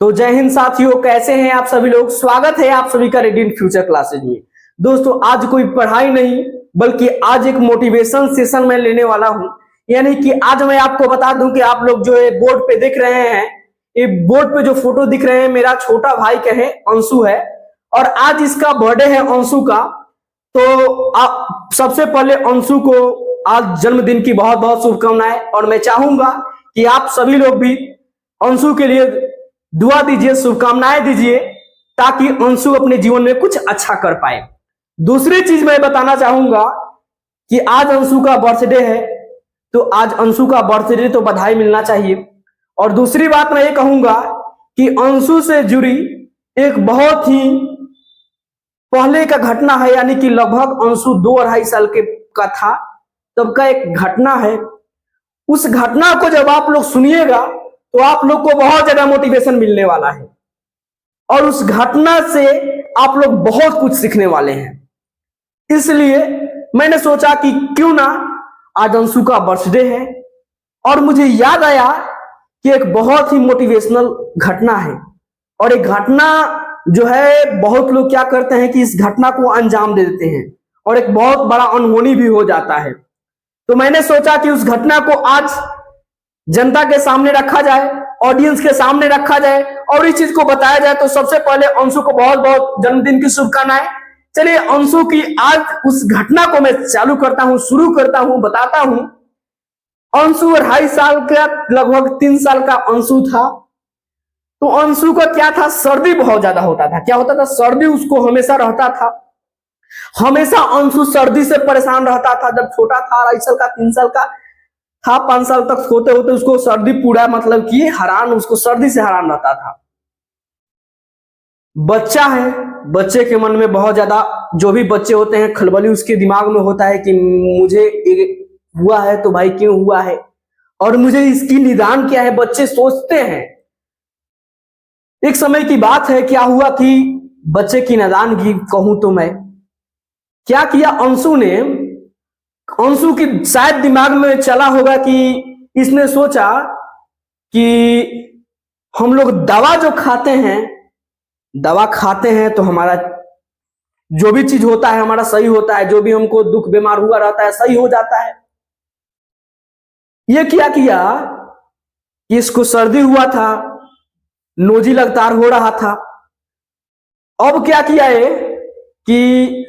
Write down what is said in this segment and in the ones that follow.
तो जय हिंद साथियों, कैसे हैं आप सभी लोग। स्वागत है आप सभी का रेडिएंट फ्यूचर क्लासेज में। दोस्तों, आज कोई पढ़ाई नहीं बल्कि आज एक मोटिवेशन सेशन मैं लेने वाला हूं। यानी कि आज मैं आपको बता दूं कि आप लोग जो है बोर्ड पे देख रहे हैं, ये बोर्ड पे जो फोटो दिख रहे हैं, मेरा छोटा भाई का है, अंशु है। और आज इसका बर्थडे है अंशु का। तो आप सबसे पहले अंशु को आज जन्मदिन की बहुत बहुत शुभकामनाएं। और मैं चाहूंगा कि आप सभी लोग भी अंशु के लिए दुआ दीजिए, शुभकामनाएं दीजिए, ताकि अंशु अपने जीवन में कुछ अच्छा कर पाए। दूसरी चीज मैं बताना चाहूंगा कि आज अंशु का बर्थडे है, तो आज अंशु का बर्थडे तो बधाई मिलना चाहिए। और दूसरी बात मैं ये कहूंगा कि अंशु से जुड़ी एक बहुत ही पहले का घटना है, यानी कि लगभग अंशु 2-2.5 साल के का था तब का एक घटना है। उस घटना को जब आप लोग सुनिएगा तो आप लोग को बहुत ज्यादा मोटिवेशन मिलने वाला है और उस घटना से आप लोग बहुत कुछ सीखने वाले हैं। इसलिए मैंने सोचा कि क्यों ना आज अंशु का बर्थडे है और मुझे याद आया कि एक बहुत ही मोटिवेशनल घटना है। और एक घटना जो है, बहुत लोग क्या करते हैं कि इस घटना को अंजाम दे देते हैं और एक बहुत बड़ा अनहोनी भी हो जाता है। तो मैंने सोचा कि उस घटना को आज जनता के सामने रखा जाए, ऑडियंस के सामने रखा जाए और इस चीज को बताया जाए। तो सबसे पहले अंशु को बहुत बहुत जन्मदिन की शुभकामनाएं। चलिए अंशु की आज उस घटना को मैं चालू करता हूं, शुरू करता हूं, बताता हूं। अंशु 2.5 साल का, लगभग 3 साल का अंशु था। तो अंशु का क्या था, सर्दी बहुत ज्यादा होता था। क्या होता था, सर्दी उसको हमेशा रहता था। हमेशा अंशु सर्दी से परेशान रहता था। जब छोटा था, 2.5 साल का, 3 साल का था, 5 साल तक होते होते उसको सर्दी पूरा, मतलब कि हैरान, उसको सर्दी से हैरान रहता था। बच्चा है, बच्चे के मन में बहुत ज्यादा, जो भी बच्चे होते हैं, खलबली उसके दिमाग में होता है कि मुझे हुआ है तो भाई क्यों हुआ है और मुझे इसकी निदान क्या है, बच्चे सोचते हैं। एक समय की बात है, क्या हुआ कि बच्चे की निदान की कहूं तो मैं क्या किया, अंशु ने, अंशु की शायद दिमाग में चला होगा कि इसने सोचा कि हम लोग दवा जो खाते हैं, दवा खाते हैं तो हमारा जो भी चीज होता है हमारा सही होता है, जो भी हमको दुख बीमार हुआ रहता है सही हो जाता है। ये क्या किया कि इसको सर्दी हुआ था, नोजी लगातार हो रहा था। अब क्या किया है कि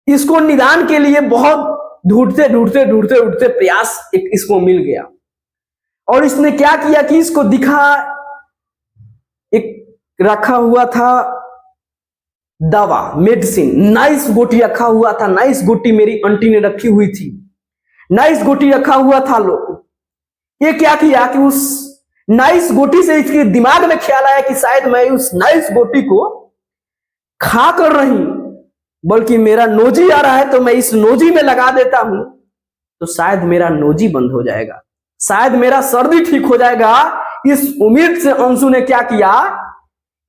इसको निदान के लिए बहुत ढूंढते ढूंढते ढूंढते ढूंढते प्रयास एक इसको मिल गया और इसने क्या किया कि इसको दिखा, एक रखा हुआ था दवा, मेडिसिन, नाइस गोटी रखा हुआ था। नाइस गोटी मेरी आंटी ने रखी हुई थी, नाइस गोटी रखा हुआ था। लोग ये क्या किया कि उस नाइस गोटी से इसके दिमाग में ख्याल आया कि शायद मैं उस नाइस गोटी को खा कर नहीं बल्कि मेरा नोजी आ रहा है तो मैं इस नोजी में लगा देता हूं तो शायद मेरा नोजी बंद हो जाएगा, शायद मेरा सर्दी ठीक हो जाएगा। इस उम्मीद से अंशु ने क्या किया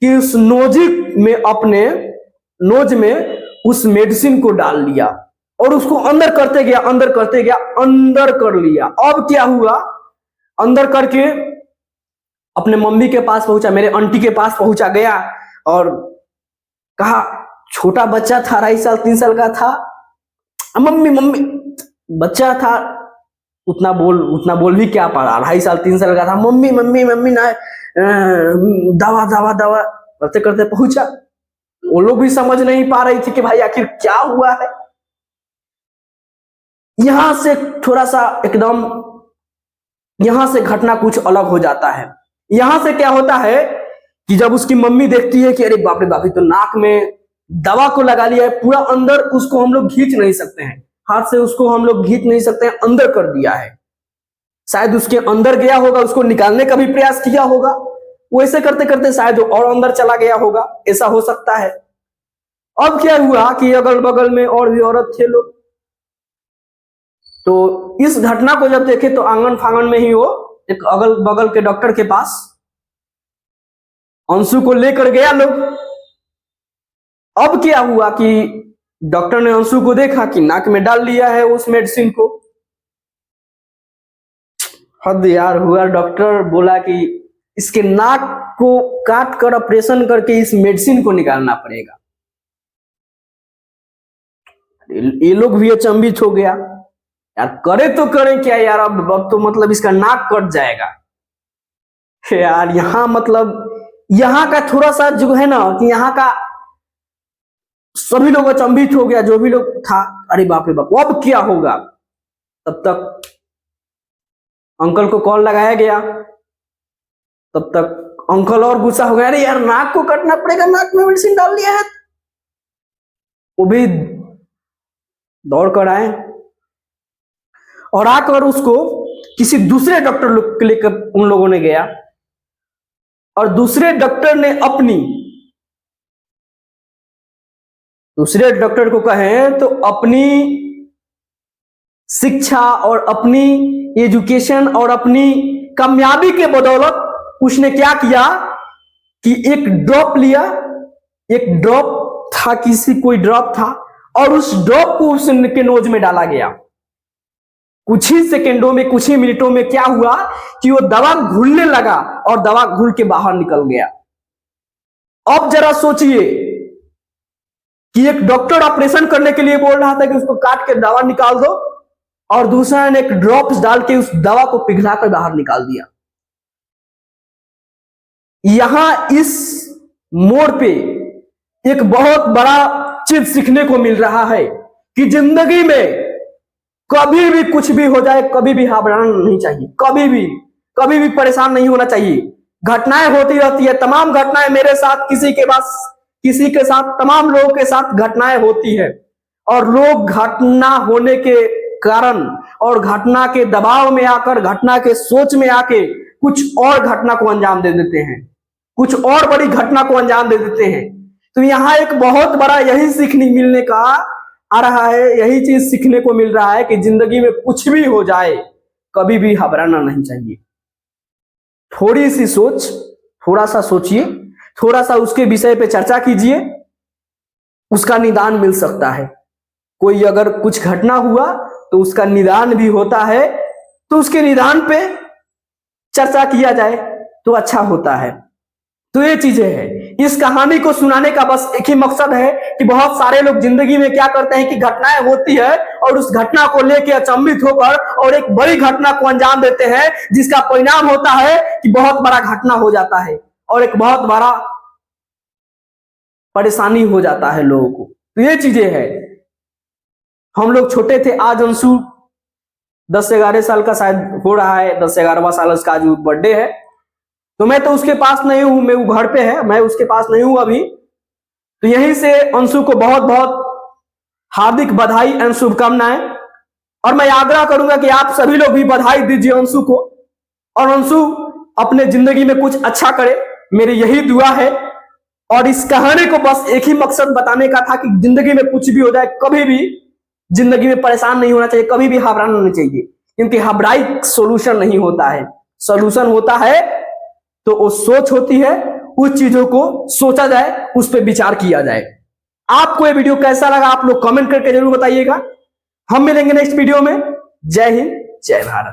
कि उस नोजी में, अपने नोज में उस मेडिसिन को डाल लिया और उसको अंदर करते गया, अंदर करते गया, अंदर कर लिया। अब क्या हुआ, अंदर करके अपने मम्मी के पास पहुंचा, मेरे आंटी के पास पहुंचा गया और कहा, छोटा बच्चा था, 2.5 साल 3 साल का था, मम्मी मम्मी, बच्चा था, उतना बोल भी क्या पा रहा, 2.5 साल 3 साल का था, मम्मी मम्मी मम्मी ना, दवा दवा दवा करते करते पहुंचा। वो लोग भी समझ नहीं पा रही थी कि भाई आखिर क्या हुआ है। यहां से थोड़ा सा एकदम, यहां से घटना कुछ अलग हो जाता है। यहां से क्या होता है कि जब उसकी मम्मी देखती है कि अरे बाप रे बाप, तो नाक में दवा को लगा लिया है पूरा अंदर, उसको हम लोग खींच नहीं सकते हैं, हाथ से उसको हम लोग खींच नहीं सकते हैं, अंदर कर दिया है। शायद उसके अंदर गया होगा, उसको निकालने का भी प्रयास किया होगा, वो ऐसे करते करते शायद और अंदर चला गया होगा, ऐसा हो सकता है। अब क्या हुआ कि अगल बगल में और भी औरत थे लोग, तो इस घटना को जब देखे तो आंगन फांगन में ही वो एक अगल बगल के डॉक्टर के पास अंशु को लेकर गया लोग। अब क्या हुआ कि डॉक्टर ने अंशु को देखा कि नाक में डाल लिया है उस मेडिसिन को। हद यार हुआ, डॉक्टर बोला कि इसके नाक को काट कर ऑपरेशन करके इस मेडिसिन को निकालना पड़ेगा। ये लोग भी अचंभित हो गया, यार करे तो करें क्या यार, अब तो मतलब इसका नाक कट जाएगा यार। यहाँ मतलब यहाँ का थोड़ा सा जो है ना कि यहाँ का सभी लोग अचंभित हो गया, जो भी लोग था, अरे बाप रे बाप अब क्या होगा। तब तक अंकल को कॉल लगाया गया, तब तक अंकल और गुस्सा हो गया, अरे यार नाक को कटना पड़ेगा, नाक में मेडिसिन डाल दिया है। वो भी दौड़ कर आए और आकर उसको किसी दूसरे डॉक्टर के लेकर उन लोगों ने गया, और दूसरे डॉक्टर को कहें तो अपनी शिक्षा और अपनी एजुकेशन और अपनी कामयाबी के बदौलत उसने क्या किया कि एक ड्रॉप लिया, एक ड्रॉप था, कोई ड्रॉप था, और उस ड्रॉप को उसके नोज में डाला गया। कुछ ही सेकेंडों में, कुछ ही मिनटों में क्या हुआ कि वो दवा घुलने लगा और दवा घुल के बाहर निकल गया। अब जरा सोचिए कि एक डॉक्टर ऑपरेशन करने के लिए बोल रहा था कि उसको काट के दवा निकाल दो, और दूसरा ने एक ड्रॉप्स डाल के उस दवा को पिघलाकर बाहर निकाल दिया। यहां इस मोड़ पे एक बहुत बड़ा चीज सीखने को मिल रहा है कि जिंदगी में कभी भी कुछ भी हो जाए, कभी भी घबराना नहीं चाहिए, कभी भी परेशान नहीं होना चाहिए। घटनाएं होती रहती है, तमाम घटनाएं मेरे साथ, किसी के साथ, तमाम लोगों के साथ घटनाएं होती है, और लोग घटना होने के कारण और घटना के दबाव में आकर, घटना के सोच में आके कुछ और घटना को अंजाम दे देते हैं, कुछ और बड़ी घटना को अंजाम दे देते हैं। तो यहाँ एक बहुत बड़ा यही सीखने मिलने का आ रहा है, यही चीज सीखने को मिल रहा है कि जिंदगी में कुछ भी हो जाए, कभी भी घबराना नहीं चाहिए। थोड़ी सी सोच, थोड़ा सा सोचिए, थोड़ा सा उसके विषय पे चर्चा कीजिए, उसका निदान मिल सकता है। कोई अगर कुछ घटना हुआ तो उसका निदान भी होता है, तो उसके निदान पे चर्चा किया जाए तो अच्छा होता है। तो ये चीजें हैं। इस कहानी को सुनाने का बस एक ही मकसद है कि बहुत सारे लोग जिंदगी में क्या करते हैं कि घटनाएं होती है और उस घटना को लेकर अचंभित होकर और एक बड़ी घटना को अंजाम देते हैं, जिसका परिणाम होता है कि बहुत बड़ा घटना हो जाता है और एक बहुत बड़ा परेशानी हो जाता है लोगों को। तो ये चीजें हैं। हम लोग छोटे थे, आज अंशु 10-11 साल का शायद हो रहा है, 10-11वां साल उसका आज बर्थडे है। तो मैं तो उसके पास नहीं हूं, मैं वो घर पे है, मैं उसके पास नहीं हूं अभी। तो यहीं से अंशु को बहुत बहुत हार्दिक बधाई एवं शुभकामनाएं, और मैं आग्रह करूंगा कि आप सभी लोग भी बधाई दीजिए अंशु को, और अंशु अपने जिंदगी में कुछ अच्छा करे, मेरी यही दुआ है। और इस कहानी को बस एक ही मकसद बताने का था कि जिंदगी में कुछ भी हो जाए, कभी भी जिंदगी में परेशान नहीं होना चाहिए, कभी भी घबराना नहीं चाहिए, क्योंकि घबराई सोल्यूशन नहीं होता है। सोल्यूशन होता है तो वो सोच होती है, उस चीजों को सोचा जाए, उस पर विचार किया जाए। आपको ये वीडियो कैसा लगा आप लोग कमेंट करके जरूर बताइएगा। हम मिलेंगे नेक्स्ट वीडियो में। जय हिंद, जय भारत।